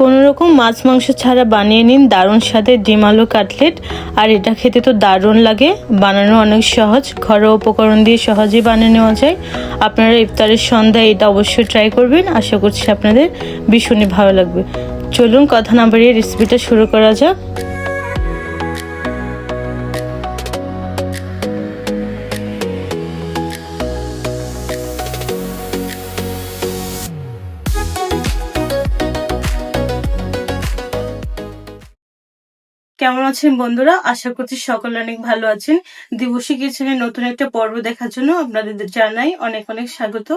কোনো রকম মাছ মাংস ছাড়া বানিয়ে নিন দারুণ স্বাদের ডিম আলু কাটলেট। আর এটা খেতে তো দারুণ লাগে, বানানো অনেক সহজ, ঘরোয়া উপকরণ দিয়ে সহজেই বানিয়ে নেওয়া যায়। আপনারা ইফতারের সন্ধ্যায় এটা অবশ্যই ট্রাই করবেন, আশা করছি আপনাদের ভীষণই ভালো লাগবে। চলুন কথা না বাড়িয়ে রেসিপিটা শুরু করা যাক। কেমন আছেন বন্ধুরা? আশা করছি সকলে অনেক ভালো আছেন। দিবসী কিচেনের নতুন একটা পর্ব দেখার জন্য আপনাদের জানাই অনেক অনেক স্বাগত।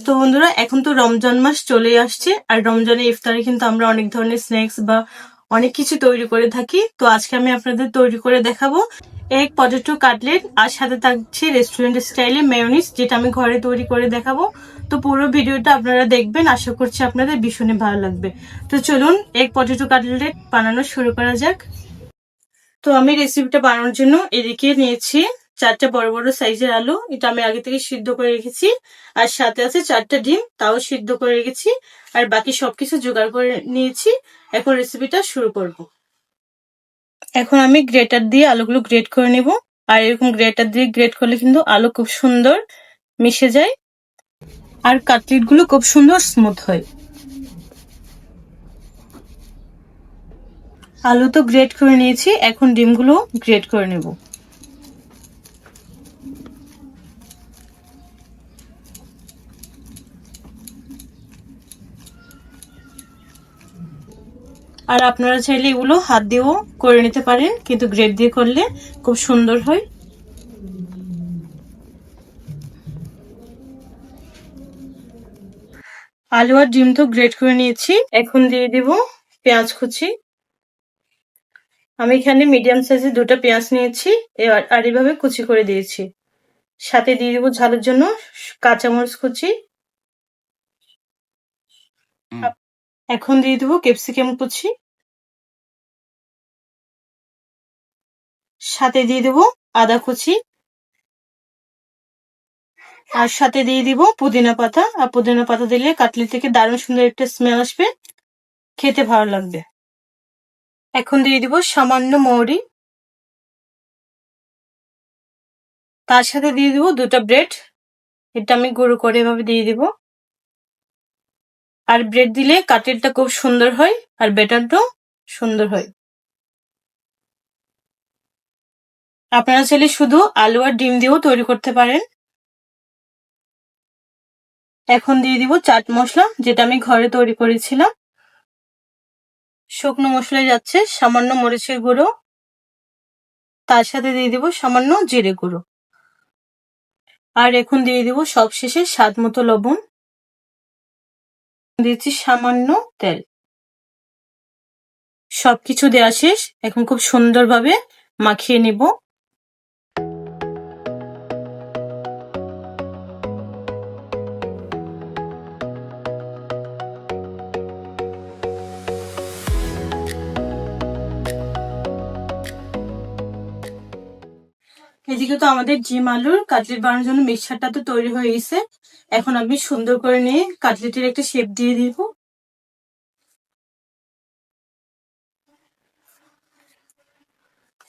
তো বন্ধুরা, এখন তো রমজান মাস চলে আসছে, আর রমজানের ইফতারে কিন্তু আমরা অনেক ধরনের স্ন্যাক্স বা অনেক কিছু তৈরি করে থাকি। তো আজকে আমি আপনাদের তৈরি করে দেখাবো এগ পটেটো কাটলেট, আর সাথে থাকছে রেস্টুরেন্ট স্টাইলে মেয়োনিজ, যেটা আমি ঘরে তৈরি করে দেখাবো। তো পুরো ভিডিওটা আপনারা দেখবেন, আশা করছি আপনাদের ভীষণই ভালো লাগবে। তো চলুন এগ পটেটো কাটলেট বানানো শুরু করা যাক। তো আমি রেসিপিটা বানানোর জন্য এদিকে নিয়েছি 4টা বড় বড় সাইজের আলু, এটা আমি আগে থেকে সিদ্ধ করে রেখেছি। আর সাথে আছে 4টা ডিম, তাও সিদ্ধ করে রেখেছি। আর বাকি সবকিছু জোগাড় করে নিয়েছি। এখন রেসিপিটা শুরু করব। এখন আমি গ্রেটার দিয়ে আলুগুলো গ্রেট করে নেব। আর এরকম গ্রেটার দিয়ে গ্রেট করলে কিন্তু আলু খুব সুন্দর মিশে যায়, আর কাটলেট গুলো খুব সুন্দর স্মুথ হয়। আলু তো গ্রেট করে নিয়েছি, এখন ডিমগুলো গ্রেট করে নেব। আর আপনারা চাইলে এগুলো হাত দিয়েও করে নিতে পারেন, কিন্তু গ্রেট দিয়ে করলে খুব সুন্দর হয়। আলু আর ডিম তো গ্রেট করে নিয়েছি, এখন দিয়ে দেব পেঁয়াজ কুচি। আমি এখানে মিডিয়াম সাইজের 2টা পেঁয়াজ নিয়েছি, আর এইভাবে কুচি করে দিয়েছি। সাথে দিয়ে দেবো ঝালের জন্য কাঁচামরিচ কুচি। এখন দিয়ে দেবো ক্যাপসিকাম কুচি। সাথে দিয়ে দেবো আদা কুচি। আর সাথে দিয়ে দিব পুদিনা পাতা। আর পুদিনা পাতা দিলে কাটলেট থেকে দারুণ সুন্দর একটা স্মেল আসবে, খেতে ভালো লাগবে। এখন দিয়ে দিব সামান্য মৌরি। তার সাথে দিয়ে দিব 2টা ব্রেড, এটা আমি গুঁড়ো করে এভাবে দিয়ে দিব। আর ব্রেড দিলে কাটলেটটা খুব সুন্দর হয়, আর ব্যাটারটাও সুন্দর হয়। আপনারা চাইলে শুধু আলু আর ডিম দিয়েও তৈরি করতে পারেন। এখন দিয়ে দিব চাট মশলা, যেটা আমি ঘরে তৈরি করেছিলাম। শুকনো মশলায় যাচ্ছে সামান্য মরিচের গুঁড়ো, তার সাথে দিয়ে দিব সামান্য জিরে গুঁড়ো। আর এখন দিয়ে দিব সবশেষে স্বাদ মতো লবণ, দিয়েছি সামান্য তেল। সবকিছু দেওয়া শেষ, এখন খুব সুন্দরভাবে মাখিয়ে নিব। এদিকে তো আমাদের ডিম আলুর কাটলেট বানানোর জন্য মিক্সচারটা তো তৈরি হয়ে গেছে। এখন আমি সুন্দর করে নিয়ে কাটলেটের একটা শেপ দিয়ে দিব।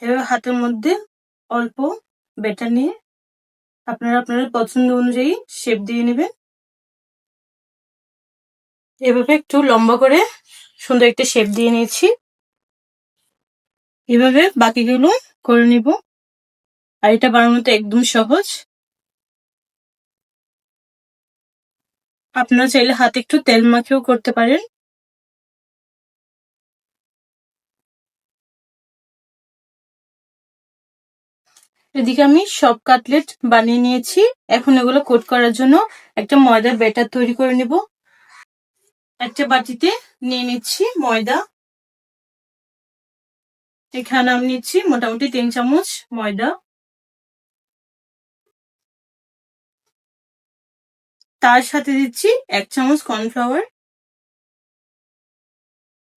এবার হাতের মধ্যে অল্প ব্যাটার নিয়ে আপনারা আপনাদের পছন্দ অনুযায়ী শেপ দিয়ে নেবেন। এভাবে একটু লম্বা করে সুন্দর একটা শেপ দিয়ে নিয়েছি। এভাবে বাকিগুলো করে নিব। আর এটা বানানোতে একদম সহজ। আপনারা চাইলে হাতে একটু তেল মাখিয়েও করতে পারেন। এদিকে আমি সব কাটলেট বানিয়ে নিয়েছি। এখন এগুলো কোট করার জন্য একটা ময়দার ব্যাটার তৈরি করে নেব। একটা বাটিতে নিয়ে নিচ্ছি ময়দা। এখানে আমি নিচ্ছি মোটামুটি 3 চামচ ময়দা। তার সাথে দিচ্ছি 1 চামচ কর্নফ্লাওয়ার।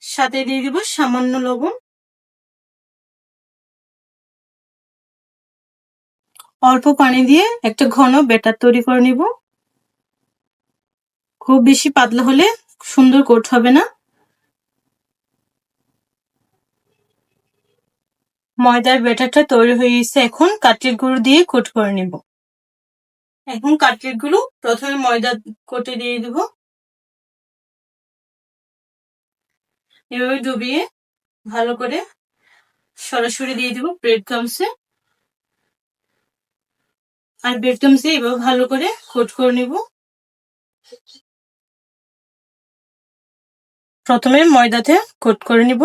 সাথে দিয়ে দিব সামান্য লবণ। অল্প পানি দিয়ে একটা ঘন ব্যাটার তৈরি করে নিব। খুব বেশি পাতলা হলে সুন্দর কোট হবে না। ময়দার ব্যাটারটা তৈরি হয়ে গেছে, এখন কাটলেট গুলো দিয়ে কোট করে নিব। এখন কাটলেট গুলো প্রথমে ময়দা কোটে দিয়ে দিব, এভাবে ডুবিয়ে ভালো করে সরাসরি দিয়ে দিব ব্রেড ক্রামসে। আর ব্রেড ক্রামস দিয়ে এভাবে ভালো করে কোট করে নিব। প্রথমে ময়দাতে কোট করে নিব,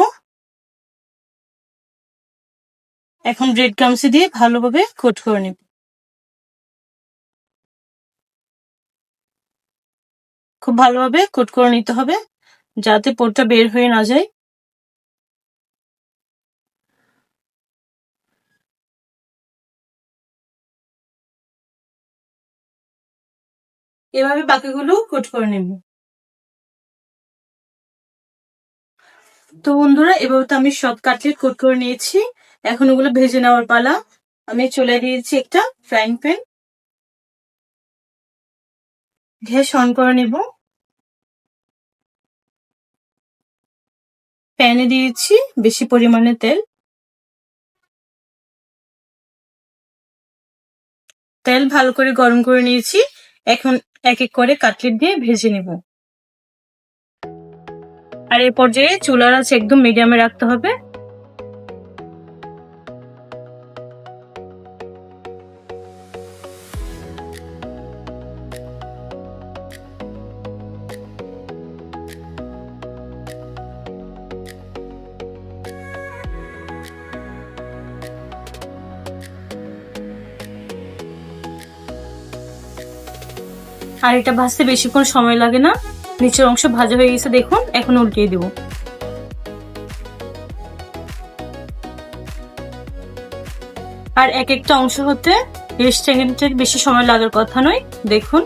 এখন ব্রেড ক্রামস দিয়ে ভালোভাবে কোট করে নিব। খুব ভালোভাবে কোট করে নিতে হবে যাতে পোরটা বের হয়ে না যায়। এভাবে বাকিগুলো কোট করে নেব। তো বন্ধুরা, এভাবে তো আমি সব কাটলেট কোট করে নিয়েছি, এখন ওগুলো ভেজে নেওয়ার পালা। আমি চলে দিয়েছি একটা ফ্রাইং প্যান, গ্যাস অন করে নেব। প্যানে দিয়েছি বেশি পরিমাণে তেল, তেল ভালো করে গরম করে নিয়েছি। এখন এক এক করে কাটলেট দিয়ে ভেজে নেব। আর এই পর্যায়ে চুলার আঁচ একদম মিডিয়ামে রাখতে হবে। আর এটা ভাজতে বেশিক্ষণ সময় লাগে না, নিচের অংশ ভাজা হয়ে গেছে দেখুন। এখন উল্টিয়ে দিব। আর এক একটা অংশ হতে 30 সেকেন্ডের বেশি সময় লাগার কথা নয়, দেখুন।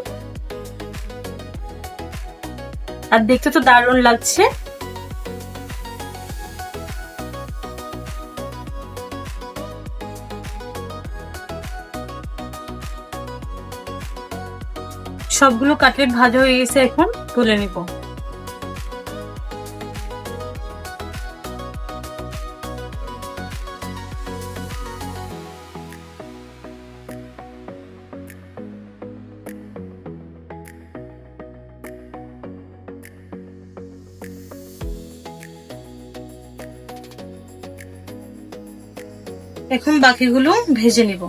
আর দেখতে তো দারুণ লাগছে। সবগুলো কাটলেট ভাজা হয়ে গেছে, এখন তুলে নিব। এখন বাকিগুলো ভেজে নিব।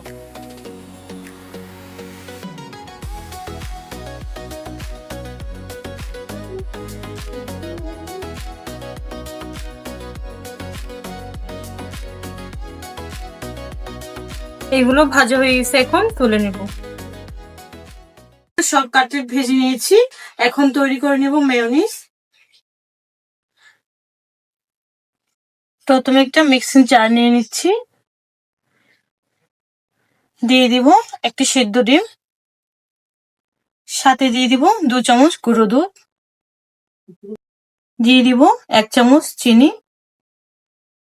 এগুলো ভাজা হয়ে গেছে, এখন তুলে নেব। সব কাটলেট ভেজে নিয়েছি, এখন তৈরি করে নেব মেয়োনিজ। প্রথমে একটা মিক্সিং জার নিয়ে নিচ্ছি, দিয়ে দিব একটি সিদ্ধ ডিম, সাথে দিয়ে দিব 2 চামচ গুঁড়ো দুধ, দিয়ে দিব 1 চামচ চিনি,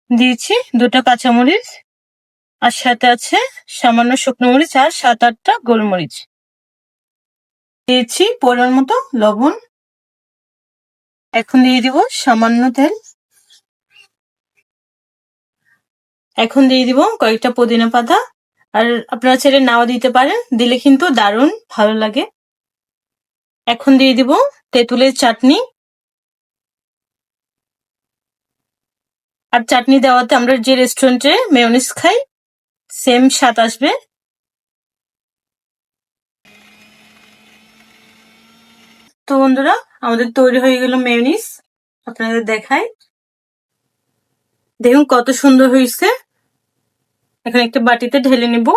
দিয়েছি 2টা কাঁচামরিচ, আর সাথে আছে সামান্য শুকনো মরিচ আর 7-8টা গোলমরিচ, দিয়েছি পরিমাণ মতো লবণ। এখন দিয়ে দিব সামান্য তেল, এখন দিয়ে দিব কয়েকটা পুদিনা পাতা। আর আপনারা ছেড়ে নাও দিতে পারেন, দিলে কিন্তু দারুণ ভালো লাগে। এখন দিয়ে দিব তেঁতুলের চাটনি। আর চাটনি দেওয়াতে আমরা যে রেস্টুরেন্টে মেয়োনিজ খাই সেম স্বাদ আসবে। তো বন্ধুরা, আমাদের তৈরি হয়ে গেল মেয়োনিজ, আপনাদের দেখাই। দেখুন কত সুন্দর হয়েছে। এখন একটা বাটিতে ঢেলে নেব।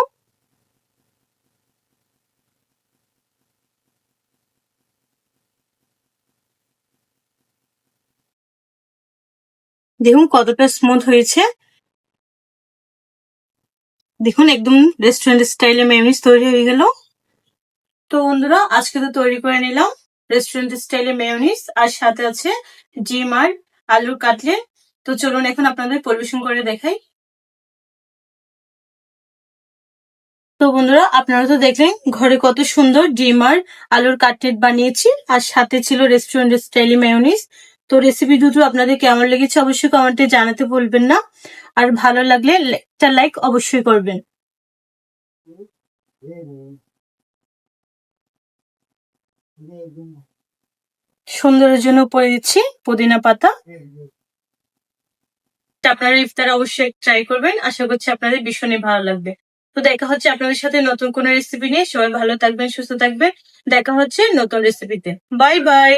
দেখুন কতটা স্মুথ হয়েছে। দেখুন একদম রেস্টুরেন্ট স্টাইলে মেয়োনিজ তৈরি হয়ে গেল। তো বন্ধুরা, আজকে তো তৈরি করে নিলাম রেস্টুরেন্ট স্টাইলে মেয়োনিজ, আর সাথে আছে ডিম আর আলুর কাটলেট। তো চলুন এখন আপনাদের পরিবেশন করে দেখাই। তো বন্ধুরা, আপনারা তো দেখলেন ঘরে কত সুন্দর ডিম আর আলুর কাটলেট বানিয়েছি, আর সাথে ছিল রেস্টুরেন্ট স্টাইলে মেয়োনিজ। তো রেসিপি দুটো আপনাদের কেমন লেগেছে অবশ্যই কমেন্টে জানাতে ভুলবেন না। আর ভালো লাগলে একটা লাইক অবশ্যই করবেন। সুন্দরের জন্য উপরে দিচ্ছি পুদিনা পাতা। আপনারা ইফতারে অবশ্যই ট্রাই করবেন, আশা করছি আপনাদের ভীষণই ভালো লাগবে। তো দেখা হচ্ছে আপনাদের সাথে নতুন কোনো রেসিপি নিয়ে। সবাই ভালো থাকবেন, সুস্থ থাকবেন। দেখা হচ্ছে নতুন রেসিপিতে। Bye bye.